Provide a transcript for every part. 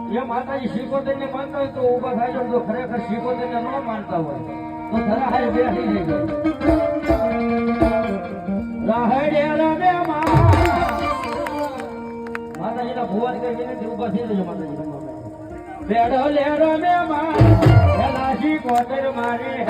એ માતાજી શીકોતર ને માનતા હોય તો ઉભા થાય તો ખરેખર શીકોતર ને ન માનતા હોય તો ધરા હારે બેસી જાય રાહડે રમે માતાજીના ભુવન કરીને ઉભા થઈ જજો માતાજી બેડો લે રમે માં શીકોતર મારે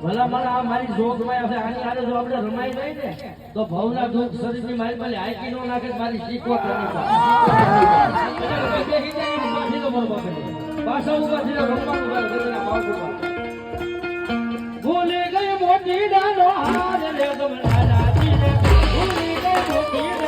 ભલા મારા આ મારી જોગમાં હશે આની આરે જો આપણે રમાઈ જાય ને તો ભવના દુઃખ શરીરની મારી પાસે આઈકી નો નાખે મારી શીખો પાછા ઉભા થઈને રમવાનું ભૂલી ગઈ મોટી ડાનો હાર લે ભૂલી ગઈ મોટી